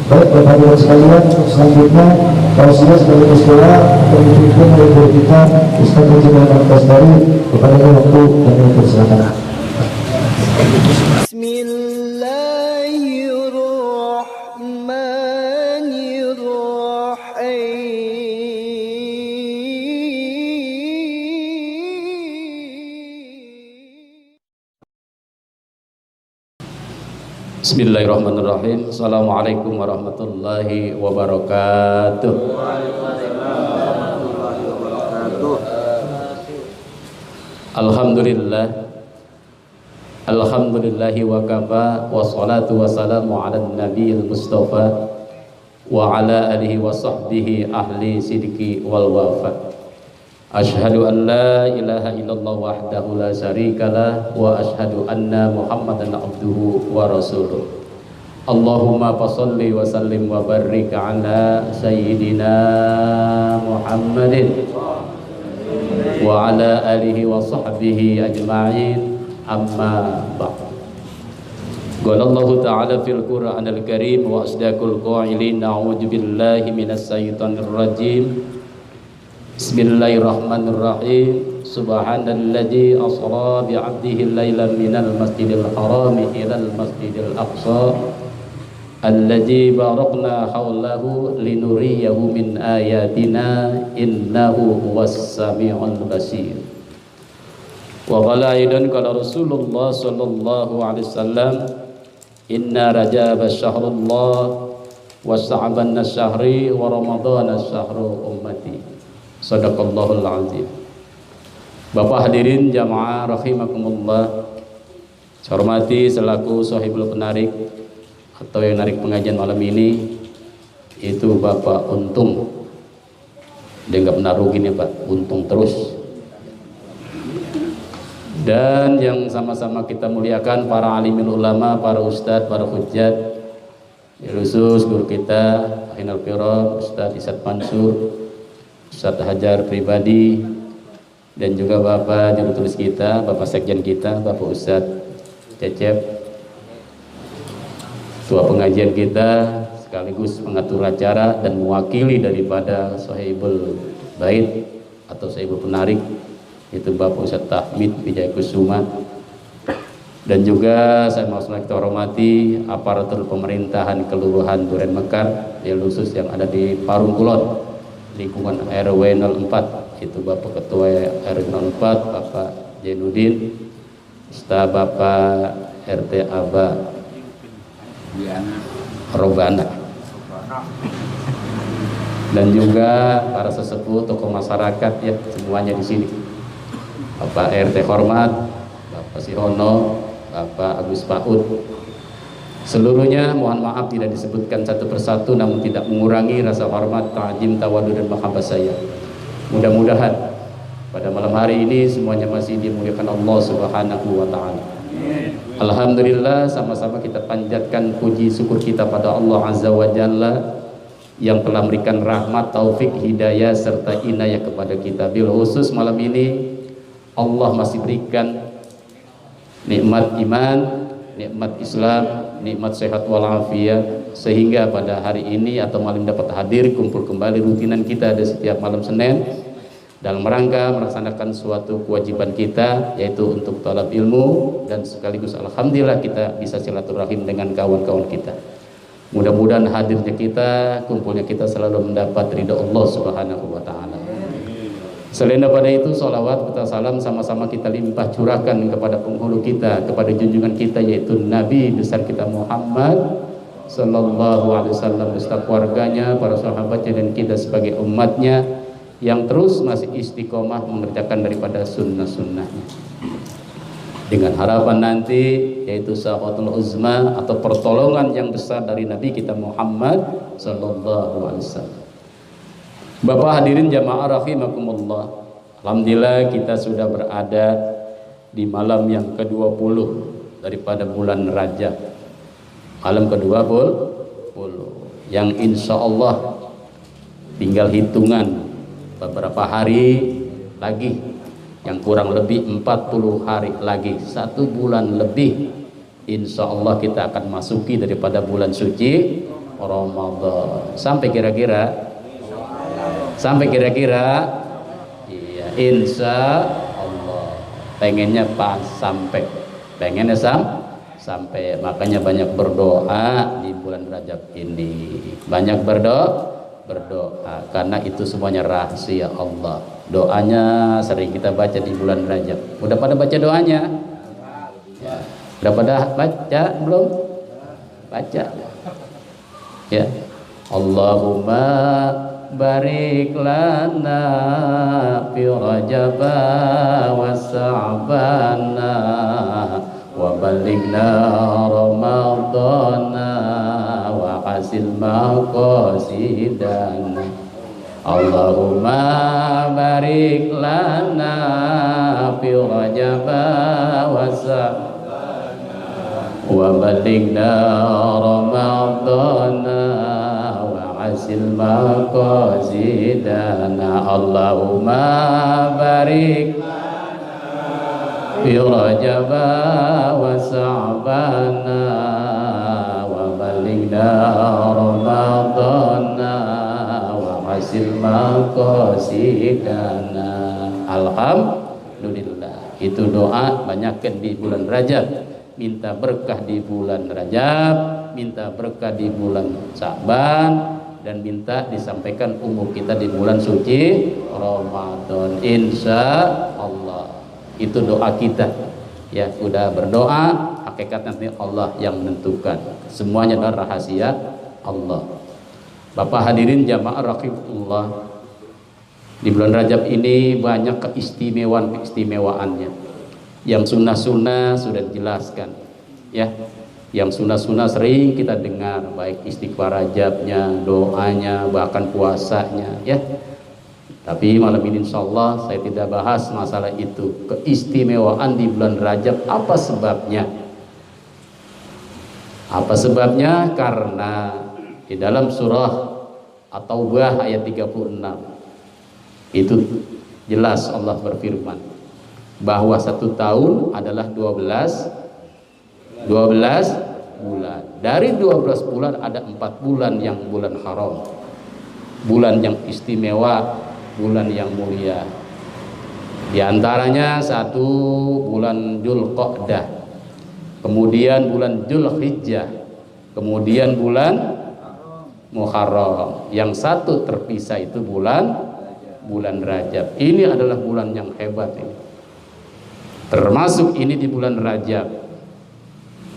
Baik, Bapak Ibu sekalian, selanjutnya tausiah sebagai istilah pemimpin oleh guru kita Ustaz Haji Muhammad Basdari. Kepada waktu kami persilakan. Bismillahirrahmanirrahim. Assalamualaikum warahmatullahi wabarakatuh. Alhamdulillah. Alhamdulillahi wa kafa. Wassalatu wassalamu ala nabiyil mustafa wa ala alihi wa sahbihi ahli sidqi wal wafa. Ashhadu an la ilaha illallah wahdahu la syarikalah wa ashhadu anna Muhammadan abduhu wa rasuluh. Allahumma fasholli wa sallim wa barik ala sayyidina Muhammadin wa ala alihi wa sahbihi ajma'in, amma ba'd. Qala Allah ta'ala fil Qur'anil Karim wa asdaqul qailin a'udzu billahi minas syaitonir rajim. Bismillahirrahmanirrahim. Subhanalladzi asra bi'abdihi lailan minal masjidil harami ilal masjidil aqsa alladzi barakna haulahu linuriyahu min ayatina innahu huwas samiul basir. Wa qala aidan qala Rasulullah sallallahu alaihi wasallam inna rajab syahrullah wa sa'ban syahri wa ramadhan syahru ummati. Sadaqallahul azim. Bapak hadirin jamaah rahimakumullah, saya hormati selaku sahibul penarik atau yang narik pengajian malam ini, itu Bapak Untung. Dia nggak pernah rugi nih Pak, untung terus. Dan yang sama-sama kita muliakan para alimul ulama, para ustadz, para hujjat, khusus guru kita Ahinal Kiram, Ustadz Isyad Mansur, Ustadz Hajar pribadi, dan juga Bapak juru tulis kita, Bapak sekjen kita, Bapak Ustadz Cecep, ketua pengajian kita sekaligus pengatur acara dan mewakili daripada sahibul bait atau sahibul penarik, itu Bapak Ustadz Tahmid Wijaya Kusuma. Dan juga saya mau kita hormati aparatur pemerintahan Kelurahan Duren Mekar, yang khusus yang ada di Parung Kulon, lingkungan RW 04, itu Bapak Ketua RW 04 Bapak Jainuddin, staf Bapak RT Aba Robana, dan juga para sesepuh tokoh masyarakat ya, semuanya di sini. Bapak RT hormat, Bapak Sihono, Bapak Agus Paud, seluruhnya mohon maaf tidak disebutkan satu persatu, namun tidak mengurangi rasa hormat, ta'zim, tawadhu dan mahabbah saya. Mudah-mudahan pada malam hari ini semuanya masih dimuliakan Allah Subhanahu wa taala. Alhamdulillah, sama-sama kita panjatkan puji syukur kita pada Allah Azza wa Jalla yang telah memberikan rahmat, taufik, hidayah serta inayah kepada kita. Bil khusus malam ini Allah masih berikan nikmat iman, nikmat Islam, nikmat sehat walafiat, sehingga pada hari ini atau malam dapat hadir kumpul kembali rutinan kita ada setiap malam Senin dalam rangka melaksanakan suatu kewajiban kita, yaitu untuk talab ilmu, dan sekaligus alhamdulillah kita bisa silaturahim dengan kawan-kawan kita. Mudah-mudahan hadirnya kita, kumpulnya kita selalu mendapat ridha Allah Subhanahu wa taala. Selain daripada itu, salawat serta salam sama-sama kita limpah curahkan kepada penghulu kita, kepada junjungan kita, yaitu Nabi besar kita Muhammad sallallahu alaihi wasallam, beserta keluarganya, para sahabatnya, dan kita sebagai umatnya yang terus masih istiqomah mengerjakan daripada sunnah-sunnahnya, dengan harapan nanti yaitu sa'atul uzma atau pertolongan yang besar dari Nabi kita Muhammad sallallahu alaihi wasallam. Bapak hadirin jamaah rahimakumullah, alhamdulillah kita sudah berada di malam yang ke-20 daripada bulan Rajab, malam ke-20 yang insya Allah tinggal hitungan beberapa hari lagi, yang kurang lebih 40 hari lagi, 1 bulan lebih, insya Allah kita akan masuki daripada bulan suci Ramadan. Sampai kira-kira iya, insya Allah pengennya pas sampai, sampai, makanya banyak berdoa di bulan Rajab ini, banyak berdoa karena itu semuanya rahasia Allah. Doanya sering kita baca di bulan Rajab. Udah pada baca doanya? Ya. Udah pada baca belum? Baca ya. Allahumma barik lana fi Rajaba wa Sa'bana wa balighna Ramadana wa hasil maqasidana. Allahumma barik lana fi Rajaba wa Sa'bana wa balighna Ramadana hasil maqasidana. Allahumma barik fi Rajaba wa Sa'bana wa balighna Ramadana wa hasil maqasidana. Alhamdulillah, itu doa banyakkan di bulan Rajab. Minta berkah di bulan Rajab, minta berkah di bulan Sa'ban, dan minta disampaikan umur kita di bulan suci Ramadan, insya Allah. Itu doa kita ya. Udah berdoa, hakikat nanti Allah yang menentukan, semuanya adalah rahasia Allah. Bapak hadirin jamaah rahimahullah, di bulan Rajab ini banyak keistimewaannya. Yang sunnah-sunnah sudah dijelaskan ya. Yang sunnah-sunnah sering kita dengar, baik istighfar Rajabnya, doanya, bahkan puasanya ya. Tapi malam ini insya Allah saya tidak bahas masalah itu, keistimewaan di bulan Rajab. Apa sebabnya? Apa sebabnya? Karena di dalam surah At-Taubah ayat 36 itu jelas Allah berfirman bahwa 1 tahun adalah 12 bulan. Dari 12 bulan ada 4 bulan yang bulan haram, bulan yang istimewa, bulan yang mulia. Di antaranya 1 bulan Dzulqa'dah, kemudian bulan Dzulhijjah, kemudian bulan Muharram. Yang 1 terpisah itu bulan Rajab. Ini adalah bulan yang hebat ini. Termasuk ini di bulan Rajab.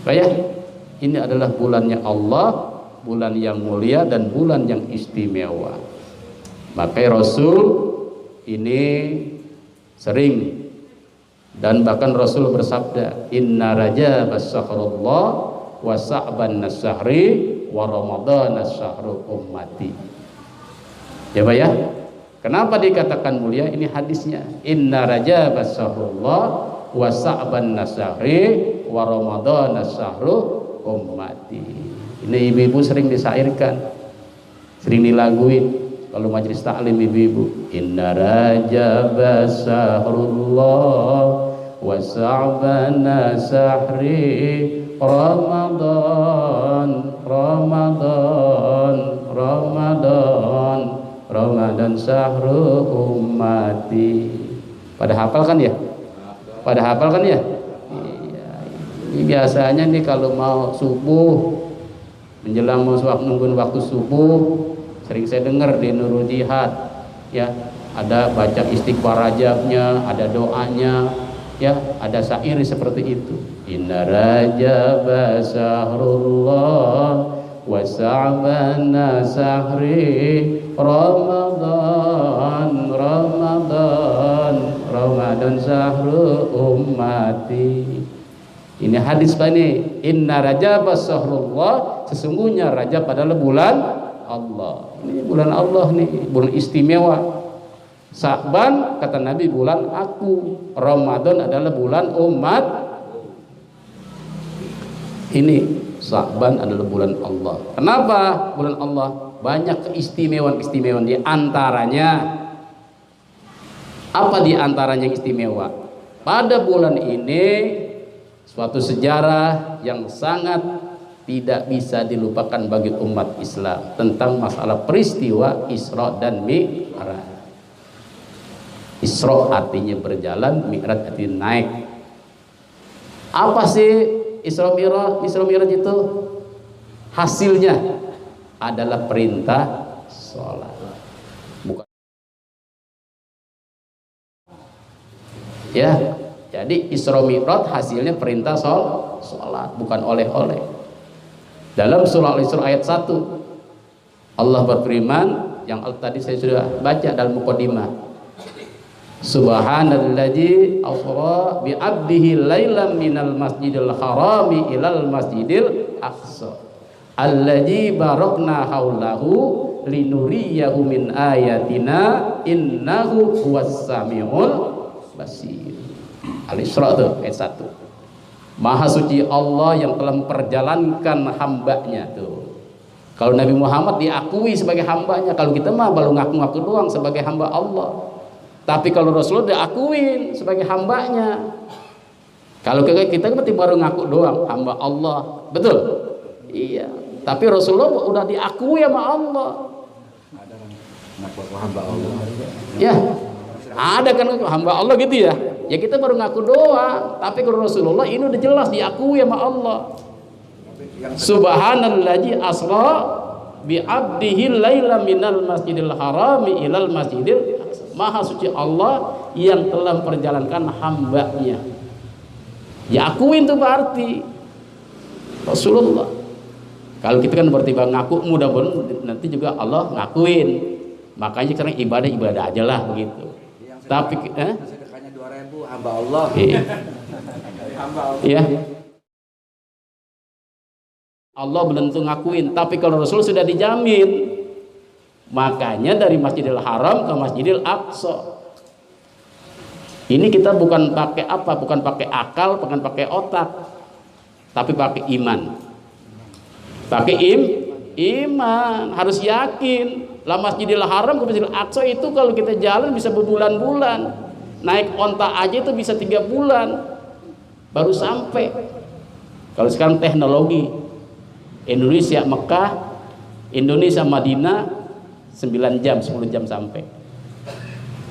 Baik, ini adalah bulannya Allah, bulan yang mulia dan bulan yang istimewa. Maka Rasul ini sering, dan bahkan Rasul bersabda, Inna Rajab as-sahrullah wa Sa'ban as-sahri wa Ramadan as-sahru ummati. Ya Pak ya. Kenapa dikatakan mulia? Ini hadisnya. Inna Rajab as-sahrullah wa Sa'ban as-sahri wa Ramadan as-sahru ummati. Ini ibu-ibu sering disairkan, sering dilaguin kalau majelis taklim ibu-ibu. Inna Rajab as-sahrullah wa Sa'ban as-sahri Ramadan sahru ummati. Pada hafal kan ya? Iya. Ini biasanya nih kalau mau subuh, menjelang mau nungguin waktu subuh, sering saya dengar di Nurul Jihad ya, ada baca istighfar Rajabnya, ada doanya ya, ada syair seperti itu. Inna Rajab sahrullah wa Sa'ban sahri Ramadan sahru ummati. Ini hadis Pak ini. Inna Rajab sahrullah, sesungguhnya Rajab adalah bulan Allah. Ini bulan Allah nih, bulan istimewa. Sa'ban kata Nabi bulan aku. Ramadan adalah bulan umat. Ini Sa'ban adalah bulan Allah. Kenapa bulan Allah? Banyak keistimewaan di antaranya. Apa di antaranya yang istimewa? Pada bulan ini suatu sejarah yang sangat tidak bisa dilupakan bagi umat Islam tentang masalah peristiwa Isra dan Mi'raj. Isra artinya berjalan, Mi'raj artinya naik. Apa sih Isra Mi'raj? Isra Mi'raj itu hasilnya adalah perintah sholat. Bukan. Ya, jadi Isra Mi'raj hasilnya perintah sholat, bukan oleh-oleh. Dalam surah Al-Isra ayat 1 Allah berfirman, yang tadi saya sudah baca dalam muqaddimah, Subhanalladzi asra bi 'abdihi lailan minal masjidil harami ilal masjidil aqsa alladzi barakna haulahu linuriyahu min ayatina innahu huwas samiul basir. Al-Isra itu ayat 1. Maha suci Allah yang telah memperjalankan hambanya tuh. Kalau Nabi Muhammad diakui sebagai hambanya, kalau kita mah baru ngaku-ngaku doang sebagai hamba Allah. Tapi kalau Rasulullah diakuin sebagai hambanya. Kalau kita berarti baru ngaku doang hamba Allah, betul? Iya. Tapi Rasulullah udah diakui sama Allah. Ada ngaku hamba Allah. Ya. Ada kan hamba Allah gitu ya. Ya kita baru ngaku doang, tapi kalau Rasulullah ini udah jelas diakui sama Allah. Subhanalladzi asra bi 'abdihi laila minal masjidil harami ilal masjidil aqsa. Maha suci Allah yang telah memperjalankan hambanya. Ya akuin tuh berarti Rasulullah. Kalau kita kan berarti ngaku, mudah-mudahan nanti juga Allah ngakuin. Makanya sekarang ibadah aja lah begitu. Tapi sedekahnya 2.000 hamba Allah. Iya. Hamba Allah. Iya. Allah belum tentu ngakuin, tapi kalau Rasul sudah dijamin. Makanya dari Masjidil Haram ke Masjidil Aqsa. Ini kita bukan pakai apa? Bukan pakai akal, bukan pakai otak, tapi pakai iman. Pakai iman, harus yakin. Lah Masjidil Haram ke Masjidil Aqsa itu kalau kita jalan bisa berbulan-bulan. Naik onta aja itu bisa 3 bulan baru sampai. Kalau sekarang teknologi Indonesia Mekah, Indonesia Madinah 9 jam, 10 jam sampai.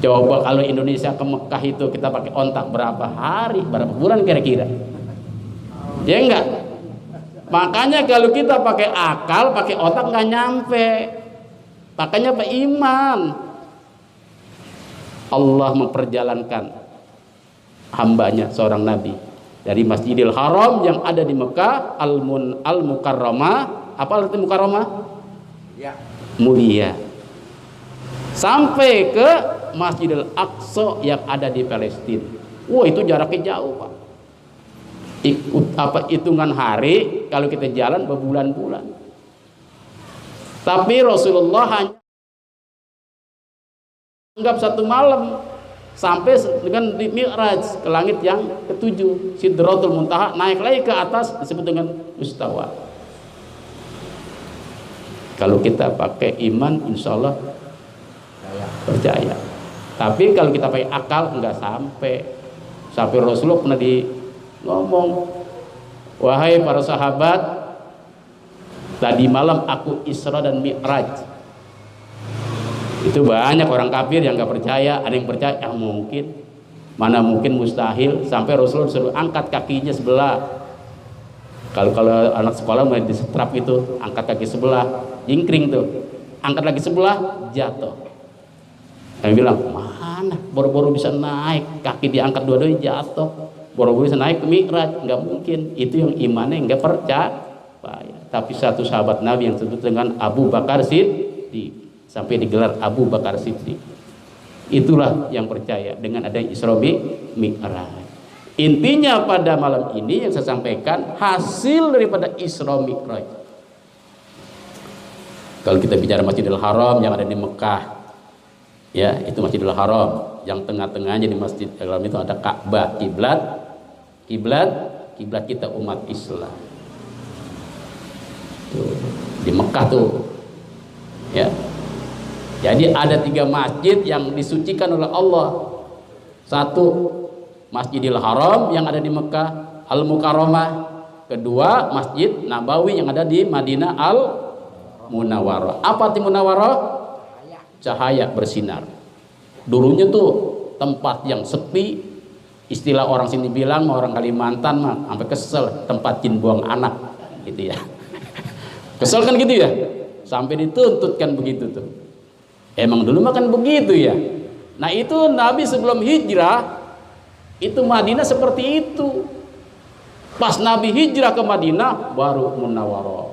Coba kalau Indonesia ke Mekah itu kita pakai ontak berapa hari, berapa bulan kira-kira? Ya enggak? Makanya kalau kita pakai akal, pakai otak nggak nyampe. Makanya Pak iman. Allah memperjalankan hambanya seorang nabi dari Masjidil Haram yang ada di Mekah Al-Mukarramah. Apa arti Mukarramah? Ya. Mulia. Sampai ke Masjidil Aqsa yang ada di Palestina. Wah, itu jaraknya jauh, Pak. Hitungan hari kalau kita jalan berbulan-bulan. Tapi Rasulullah hanya anggap 1 malam sampai dengan di Mi'raj ke langit yang ke-7, Sidratul Muntaha, naik lagi ke atas disebut dengan Mustawa. Kalau kita pakai iman, insya Allah percaya. Tapi kalau kita pakai akal enggak sampai. Sampai Rasulullah pernah ngomong, wahai para sahabat, tadi malam aku Isra dan Mi'raj. Itu banyak orang kafir yang nggak percaya, ada yang percaya, yang mungkin, mana mungkin, mustahil. Sampai Rasulullah suruh angkat kakinya sebelah. Kalau anak sekolah mulai disetrap itu, angkat kaki sebelah, jingkring tuh, angkat lagi sebelah, jatuh. Kami bilang, mana boro-boro bisa naik, kaki diangkat dua-duanya jatuh. Boro-boro bisa naik ke Mi'raj, nggak mungkin. Itu yang imannya nggak percaya. Tapi satu sahabat Nabi yang disebut dengan Abu Bakar Siddiq, sampai digelar Abu Bakar Siddiq, itulah yang percaya dengan adanya Isra Mi'raj. Intinya pada malam ini yang saya sampaikan hasil daripada Isra Mi'raj. Kalau kita bicara Masjidil Haram yang ada di Mekah, ya itu Masjidil Haram. Yang tengah-tengahnya di Masjidil Haram itu ada Ka'bah, kiblat kita umat Islam. Tuh, di Mekah tuh, ya. Jadi ada 3 masjid yang disucikan oleh Allah. Satu Masjidil Haram yang ada di Mekah, Al-Mukarramah. kedua Masjid Nabawi yang ada di Madinah Al Munawwarah. Apa arti Munawwarah? Cahaya bersinar. Dulunya tuh tempat yang sepi, istilah orang sini bilang, orang Kalimantan mah sampai kesel, tempat jin buang anak gitu ya. Kesel kan gitu ya, sampai dituntut kan begitu tuh. Emang dulu mah kan begitu ya. Nah itu Nabi sebelum hijrah itu Madinah seperti itu. Pas Nabi hijrah ke Madinah baru Munawwarah,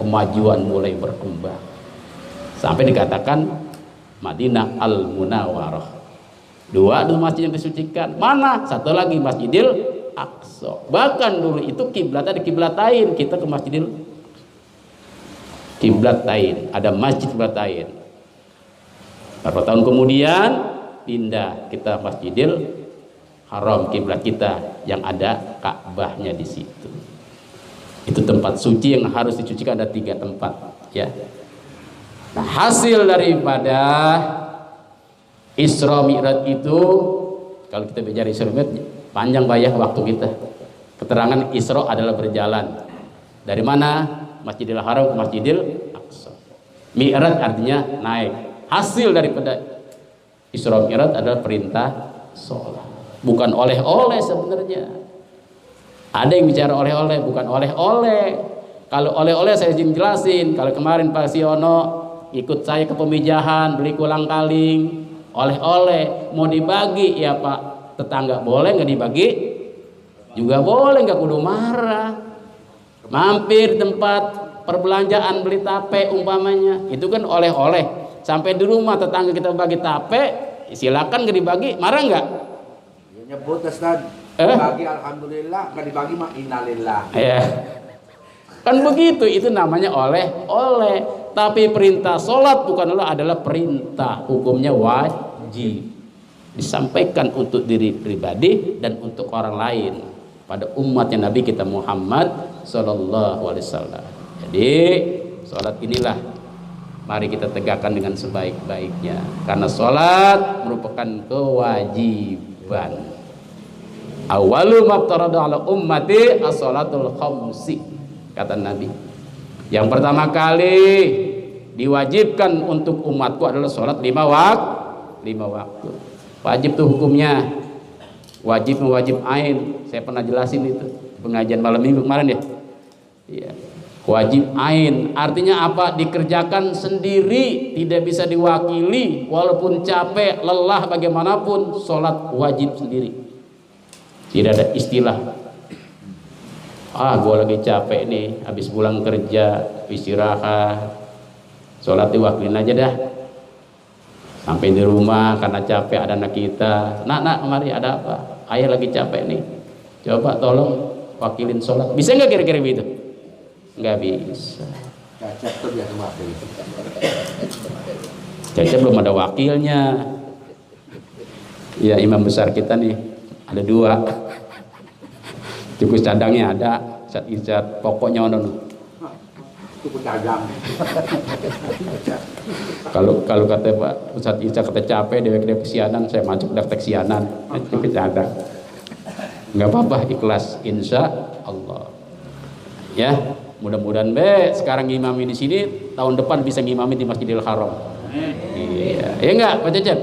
kemajuan mulai berkembang sampai dikatakan Madinah Al Munawwarah. Dua itu masjid yang disucikan. Mana? Satu lagi Masjidil Aqsa. Bahkan dulu itu kiblat ada kiblatain, kita ke Masjidil Kiblatain, ada Masjid Kiblatain. Beberapa tahun kemudian pindah kita Masjidil Haram, kiblat kita yang ada Ka'bahnya di situ. Itu tempat suci yang harus dicucikan, ada 3 tempat ya. Nah, hasil daripada Isra Mi'raj itu, kalau kita bicara Isra Mi'raj panjang bayah waktu kita. Keterangan Isra adalah berjalan dari mana? Masjidil Haram ke Masjidil Aqsa. Mi'raj artinya naik. Hasil daripada Isra Mi'raj adalah perintah sholat. Bukan oleh-oleh sebenarnya. Ada yang bicara oleh-oleh, bukan oleh-oleh. Kalau oleh-oleh saya jelasin. Kalau kemarin Pak Siono ikut saya ke pemijahan, beli kolang-kaling, oleh-oleh mau dibagi ya Pak tetangga, boleh nggak dibagi? Juga boleh, nggak kudu marah. Mampir tempat perbelanjaan beli tape umpamanya, itu kan oleh-oleh. Sampai di rumah tetangga kita bagi tape, silakan, nggak dibagi, marah nggak? Nyebut Ustaz, dibagi alhamdulillah, nggak dibagi mah innalillah. Ya. Kan begitu, itu namanya oleh-oleh. Tapi perintah sholat bukanlah adalah perintah, hukumnya wajib. Disampaikan untuk diri pribadi dan untuk orang lain, pada umatnya Nabi kita Muhammad sallallahu alaihi wasallam. Jadi sholat inilah mari kita tegakkan dengan sebaik-baiknya, karena sholat merupakan kewajiban. Awwalu maftarada ala ummati as-sholatul khamsi, kata Nabi. Yang pertama kali diwajibkan untuk umatku adalah sholat 5 waktu. Wajib tuh hukumnya wajib ain. Saya pernah jelasin itu pengajian malam minggu kemarin ya. Iya. Wajib ain artinya apa? Dikerjakan sendiri, tidak bisa diwakili, walaupun capek, lelah bagaimanapun, sholat wajib sendiri. Tidak ada istilah gue lagi capek nih, habis pulang kerja, istirahat, sholat diwakilin aja dah. Sampai di rumah karena capek, ada anak kita, nak kemari ada apa? Ayah lagi capek nih, coba tolong wakilin sholat. Bisa nggak kira-kira begitu? Nggak bisa. Cacep tuh biasa wakil. Cacep belum ada wakilnya. Ya imam besar kita nih ada 2. Cukup cadangnya ada, Ustaz pokoknya ono. Cukup cadang. Kalau kata Pak Ustaz Isa kata capek dia kesianan, saya masuk daftar kesianan. Cukup cadang. Enggak apa-apa, ikhlas insya Allah. Ya, mudah-mudahan sekarang ngimami di sini, tahun depan bisa ngimami di Masjidil Haram. Iya, ya enggak Pak Cecep?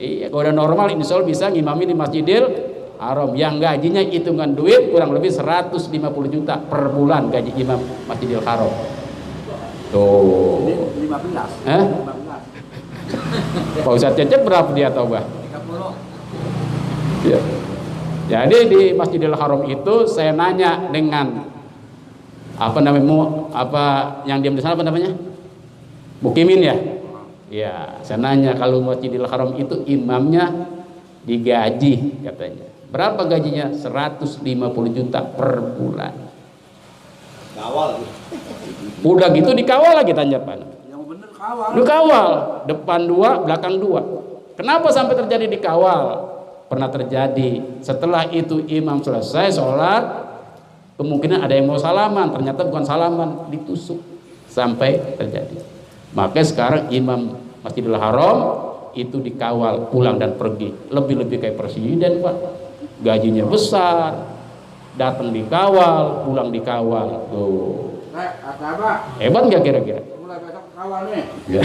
Iya, kalau udah normal insya Allah bisa ngimami di Masjidil Haram, yang gajinya hitungan duit kurang lebih 150 juta per bulan gaji imam Masjidil Haram. Tuh. 15. 15. Pak Ustaz Cecep berapa dia tahu bah? 30. Ya. Jadi di Masjidil Haram itu saya nanya dengan apa yang diam di sana apa namanya? Mukimin ya? Ya, saya nanya kalau Masjidil Haram itu imamnya digaji katanya. Berapa gajinya? 150 juta per bulan. Kawal. Udah gitu dikawal lagi tanya Pak. Yang bener kawal. Lu kawal, depan 2, belakang 2. Kenapa sampai terjadi dikawal? Pernah terjadi. Setelah itu imam selesai sholat, kemungkinan ada yang mau salaman, ternyata bukan salaman, ditusuk sampai terjadi. Makanya sekarang imam Masjidil Haram itu dikawal pulang dan pergi, lebih-lebih kayak presiden Pak. Gajinya besar, datang dikawal, pulang dikawal. Tuh. Apa? Hebat nggak kira-kira? Mulai besok kawal nih. Ya.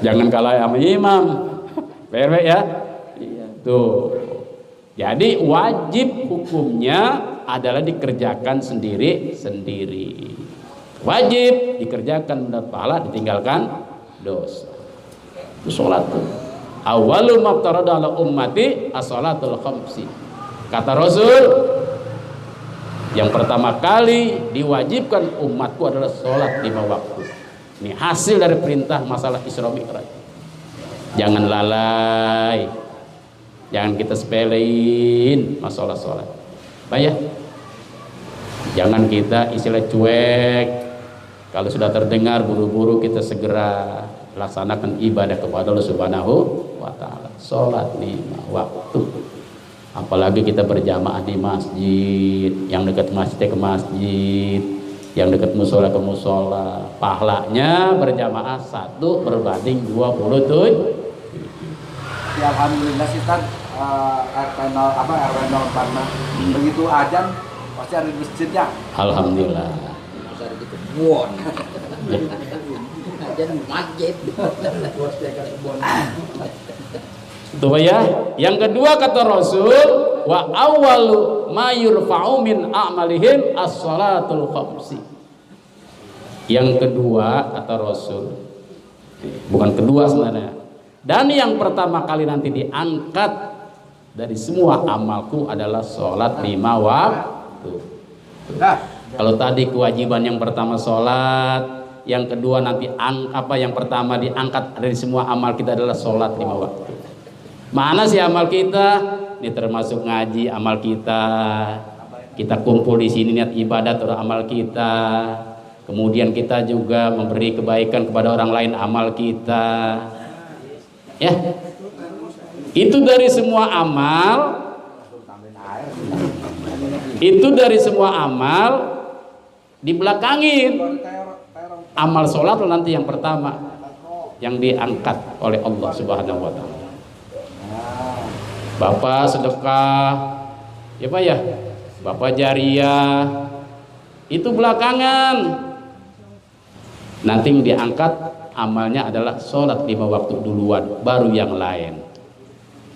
Jangan kalah sama imam. PRW ya. Iya. Tuh. Jadi wajib hukumnya adalah dikerjakan sendiri-sendiri. Wajib dikerjakan mendapat pahala, ditinggalkan dosa. Itu sholat tuh. Awwalu maftarada ala ummati as-shalatul khamsi. Kata Rasul, yang pertama kali diwajibkan umatku adalah sholat 5 waktu. Ini hasil dari perintah masalah Isra Mi'raj. Jangan lalai, jangan kita sepelein masalah sholat. Baik, jangan kita istilah cuek. Kalau sudah terdengar buru-buru kita segera laksanakan ibadah kepada Allah Subhanahu wa Ta'ala. Sholat 5 waktu. Apalagi kita berjamaah di masjid, yang dekat masjid ke masjid, yang dekat musola ke musola. Pahalanya berjamaah 1 berbanding 27. Ya alhamdulillah sih kan RT 0 karena begitu ajan pasti ada di masjidnya. Alhamdulillah. Besar gitu. Buon. Ajan masjid. Itu ya. Yang kedua kata Rasul, wa awwalu ma yurfa'u min a'malihim as-shalatul khamsi. Yang kedua kata Rasul, bukan kedua sebenarnya. Dan yang pertama kali nanti diangkat dari semua amalku adalah sholat 5 waktu. Kalau tadi kewajiban yang pertama sholat, yang kedua nanti yang pertama diangkat dari semua amal kita adalah sholat 5 waktu. Mana sih amal kita? Ini termasuk ngaji amal kita. Kita kumpul di sini niat ibadat atau amal kita. Kemudian kita juga memberi kebaikan kepada orang lain amal kita. Ya, itu dari semua amal. Itu dari semua amal dibelakangin. Amal sholat nanti yang pertama yang diangkat oleh Allah Subhanahu wa Ta'ala. Bapak sedekah, ya Pak ya, Bapak jariah, itu belakangan. Nanti yang diangkat amalnya adalah sholat 5 waktu duluan, baru yang lain.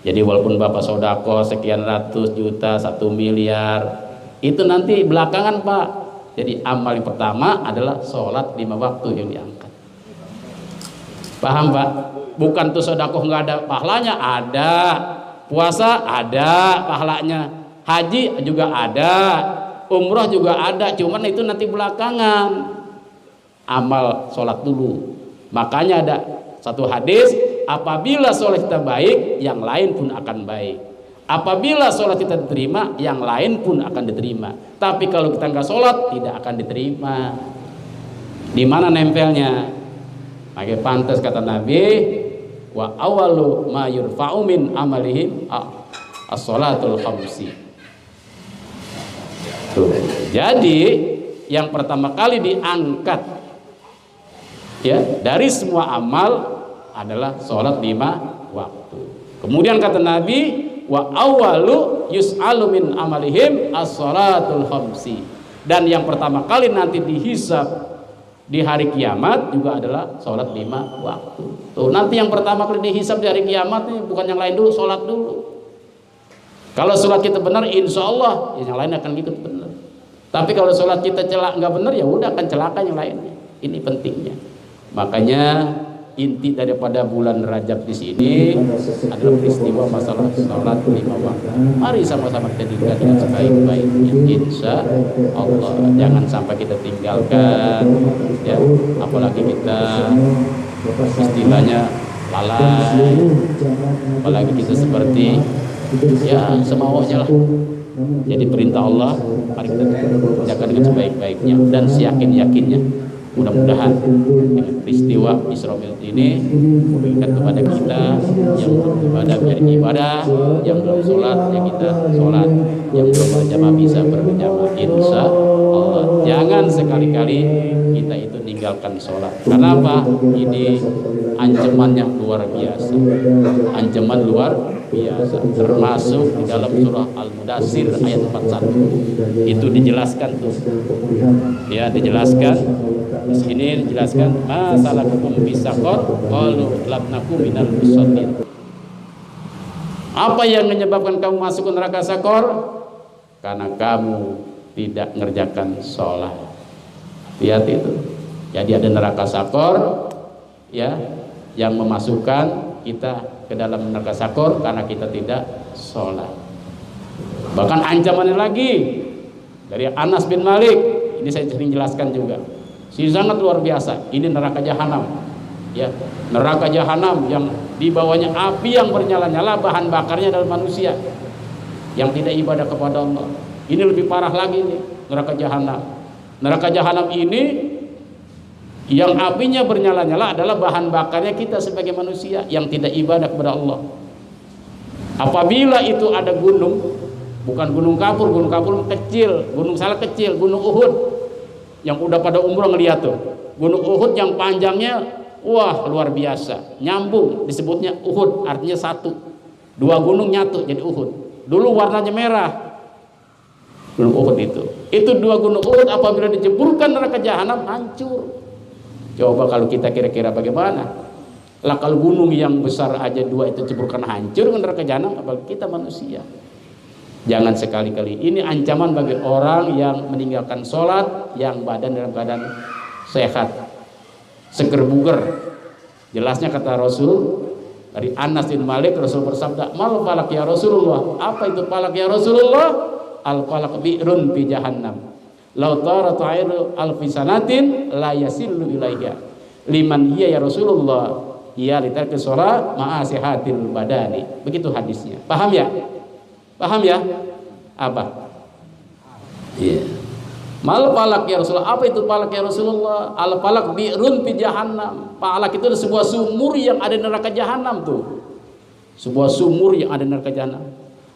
Jadi walaupun Bapak sodako sekian ratus juta, 1 miliar, itu nanti belakangan Pak. Jadi amal yang pertama adalah sholat 5 waktu yang diangkat. Paham Pak? Bukan tuh sodako nggak ada pahalanya, ada. Puasa ada pahalanya, haji juga ada, umroh juga ada, cuman itu nanti belakangan. Amal sholat dulu. Makanya ada satu hadis, apabila sholat kita baik, yang lain pun akan baik. Apabila sholat kita diterima, yang lain pun akan diterima. Tapi kalau kita nggak sholat, tidak akan diterima. Di mana nempelnya? Makanya pantas kata Nabi, wa awalu ma yurfa'u min amalihim as-shalatul khamsi. Tuh. Jadi yang pertama kali diangkat ya dari semua amal adalah sholat 5 waktu. Kemudian kata Nabi, wa awalu yus'alu min amalihim as-shalatul khamsi. Dan yang pertama kali nanti dihisab di hari kiamat juga adalah sholat 5 waktu. Tuh, nanti yang pertama kali dihisab di hari kiamat nih bukan yang lain dulu, sholat dulu. Kalau sholat kita benar, insya Allah yang lain akan ikut benar. Tapi kalau sholat kita nggak benar, ya udah akan celaka yang lainnya. Ini pentingnya. Makanya inti daripada bulan Rajab di sini adalah peristiwa masalah sholat 5 waktu. Mari sama-sama kita tinggal dengan sebaik-baiknya, insya Allah. Jangan sampai kita tinggalkan, ya. Apalagi kita istilahnya lalai, apalagi kita seperti ya semaunya lah. Jadi perintah Allah mari kita kerjakan dengan sebaik-baiknya dan seyakin-yakinnya. Mudah-mudahan dengan peristiwa Isra Mi'raj ini memberikan kepada kita yang beribadah menjadi ibadah, yang belum sholat ya kita sholat, yang belum berjamaah bisa berjamaah insya Allah. Jangan sekali-kali kita itu meninggalkan sholat. Kenapa? Ini ancamannya luar biasa. Ancaman luar biasa. Termasuk di dalam surah Al-Mudaththir ayat 41. Itu dijelaskan tuh. Ya, dijelaskan. Di sini dijelaskan masalakum bisaqar qalu lam nakum minal musallin. Apa yang menyebabkan kamu masuk ke neraka sakor? Karena kamu tidak mengerjakan sholat. Lihat itu. Jadi ada neraka sakor, ya, yang memasukkan kita ke dalam neraka sakor karena kita tidak sholat. Bahkan ancamannya lagi dari Anas bin Malik. Ini saya sering jelaskan juga. Ini sangat luar biasa. Ini neraka jahanam. Ya, neraka jahanam yang di bawahnya api yang bernyala-nyala, bahan bakarnya adalah manusia yang tidak ibadah kepada Allah. Ini lebih parah lagi nih, neraka jahanam. Neraka jahanam ini yang apinya bernyala-nyala adalah bahan bakarnya kita sebagai manusia yang tidak ibadah kepada Allah. Apabila itu ada gunung, bukan gunung kapur kecil, gunung Salak kecil, gunung Uhud yang udah pada umroh ngeliat tuh. Gunung Uhud yang panjangnya wah luar biasa, nyambung, disebutnya Uhud, artinya satu. Dua gunung nyatu jadi Uhud. Dulu warnanya merah. Gunung Uhud itu dua gunung Uhud apabila dijeburkan neraka jahanam hancur. Coba kalau kita kira-kira bagaimana? Lah kalau gunung yang besar aja dua itu jeburkan hancur ke neraka jahanam, apalagi kita manusia. Jangan sekali-kali. Ini ancaman bagi orang yang meninggalkan sholat, yang badan dalam keadaan sehat, seger buger. Jelasnya kata Rasul dari Anas bin Malik, Rasul bersabda, "Mal falak ya Rasulullah?" Apa itu falak ya Rasulullah? Al-falak bi'run fi jahannam. Lau tarat airu alfi sanatin la yasillu ilaiha. Liman hiya ya Rasulullah? Ya litarki shalah ma'a sihatil badani. Begitu hadisnya. Paham ya? Paham ya? Apa? Iya. Mal falak ya Rasulullah. Apa itu falak ya Rasulullah? Al falak bi'run fi jahannam. Falak itu adalah sebuah sumur yang ada di neraka jahanam tuh. Sebuah sumur yang ada di neraka jahanam.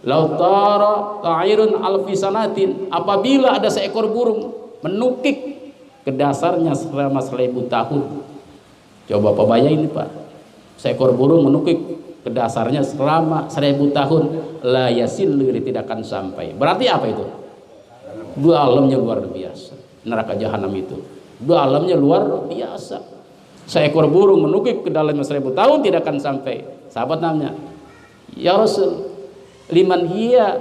Lautara ta'irun alfi sanatin. Apabila ada seekor burung menukik ke dasarnya selama 1000 tahun. Coba Pak bayangin Pak. Seekor burung menukik ke dasarnya selama 1000 tahun, la yasillu, tidak akan sampai. Berarti apa itu? Dua alamnya luar biasa. Neraka jahanam itu. Dua alamnya luar biasa. Seekor burung menukik ke dalamnya 1000 tahun tidak akan sampai. Sahabat namanya, "Ya Rasul, liman hiya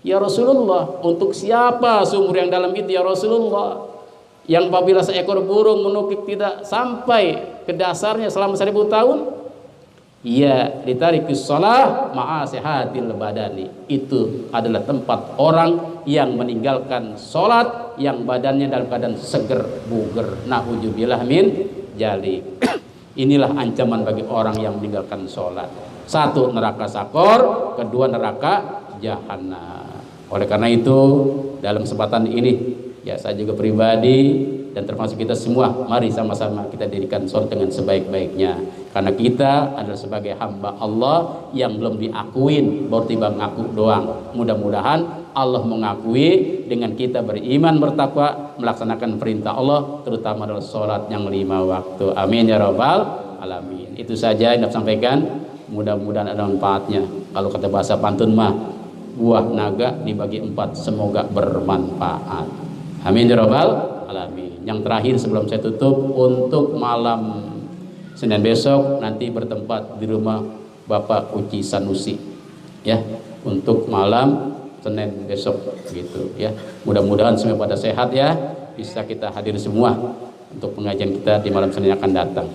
ya Rasulullah?" Untuk siapa sumur yang dalam itu ya Rasulullah? Yang apabila seekor burung menukik tidak sampai ke dasarnya selama 1000 tahun, ya ditarikus shalah ma'a sihatil badani. Itu adalah tempat orang yang meninggalkan sholat yang badannya dalam keadaan seger buger. Na'udzubillah min jalik. Inilah ancaman bagi orang yang meninggalkan sholat. Satu, neraka sakor. Kedua, neraka jahanam. Oleh karena itu, dalam kesempatan ini, ya saya juga pribadi dan termasuk kita semua, mari sama-sama kita dirikan sholat dengan sebaik-baiknya. Karena kita adalah sebagai hamba Allah yang belum diakuin, baru tiba ngaku doang. Mudah-mudahan Allah mengakui dengan kita beriman, bertakwa, melaksanakan perintah Allah, terutama adalah sholat yang 5 waktu. Amin ya rabbal alamin. Itu saja yang dapat sampaikan. Mudah-mudahan ada manfaatnya. Kalau kata bahasa pantun mah, buah naga dibagi 4, semoga bermanfaat. Amin ya rabbal alamin. Yang terakhir sebelum saya tutup, untuk malam Senin besok nanti bertempat di rumah Bapak Uci Sanusi, ya, untuk malam Senin besok gitu ya. Mudah-mudahan semua pada sehat ya, bisa kita hadir semua untuk pengajian kita di malam Senin yang akan datang.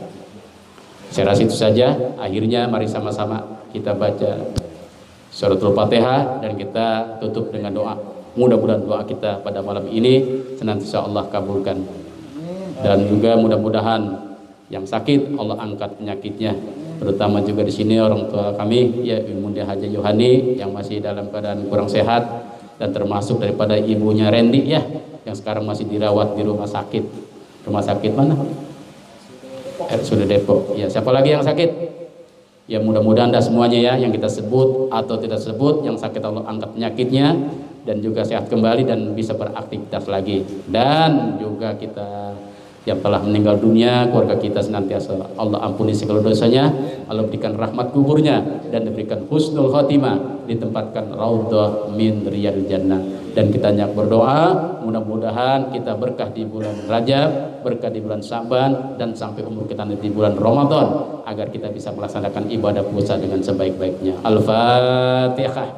Saya rasa itu saja. Akhirnya mari sama-sama kita baca Suratul Fatihah dan kita tutup dengan doa. Mudah-mudahan doa kita pada malam ini senantiasa Allah kabulkan, dan juga mudah-mudahan yang sakit Allah angkat penyakitnya, terutama juga di sini orang tua kami ya Ibunda Haji Yohani yang masih dalam keadaan kurang sehat, dan termasuk daripada ibunya Randy ya yang sekarang masih dirawat di rumah sakit. Rumah sakit mana? Sudah Depok. Ya, siapa lagi yang sakit? Ya mudah-mudahan dah semuanya ya, yang kita sebut atau tidak sebut, yang sakit Allah angkat penyakitnya dan juga sehat kembali dan bisa beraktivitas lagi. Dan juga kita yang telah meninggal dunia, keluarga kita senantiasa Allah ampuni segala dosanya, Allah berikan rahmat kuburnya dan diberikan husnul khotimah, ditempatkan raudhah min riyadil jannah. Dan kita banyak berdoa, mudah-mudahan kita berkah di bulan Rajab, berkah di bulan Syaban, dan sampai umur kita nanti di bulan Ramadan, agar kita bisa melaksanakan ibadah puasa dengan sebaik-baiknya. Al-Fatihah.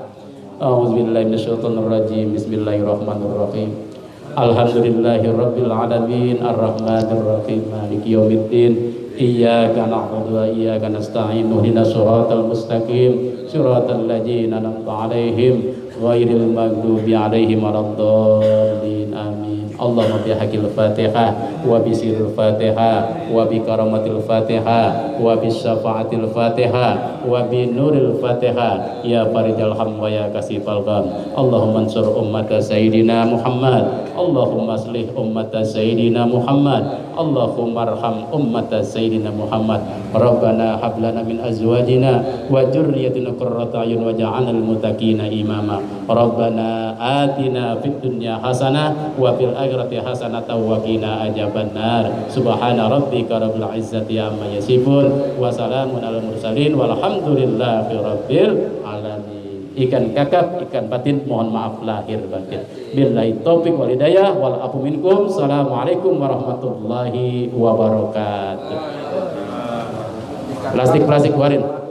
A'udzubillahi minasyaitonirrajim. Bismillahirrahmanirrahim. Alhamdulillahirabbil alamin arrahmanir rahim maliki yaumiddin iyyaka na'budu wa iyyaka nasta'in ihdinas siratal mustaqim siratal ladzina an'amta 'alaihim ghairil maghdubi 'alaihim waladdallin amin. Allahumma bihaqil Fatihah wa bisiril Fatihah wa bi karamatil Fatihah wa bis syafaatil Fatihah wa bi nuril Fatihah ya farijal ham wa ya kasifal gham. Allahumma ansur ummata sayyidina Muhammad, Allahumma aslih ummata sayyidina Muhammad, Allahumma arham ummata sayyidina Muhammad. Rabbana hab lana min azwajina wa dzurriyyatina qurrata a'yun waj'alna lil muttaqina imama. Rabbana atina fid dunya hasanah wa fil akhirati hasanatan wa qina adzabannar. Subhana rabbika rabbil izzati amma yasifun wa salamun alal mursalin walhamdulillahi rabbil alamin. Ikan kakap, ikan batin, mohon maaf lahir batin. Billahi taufiq wal hidayah wal afu minkum. Assalamualaikum warahmatullahi wabarakatuh. Plastik keluarin.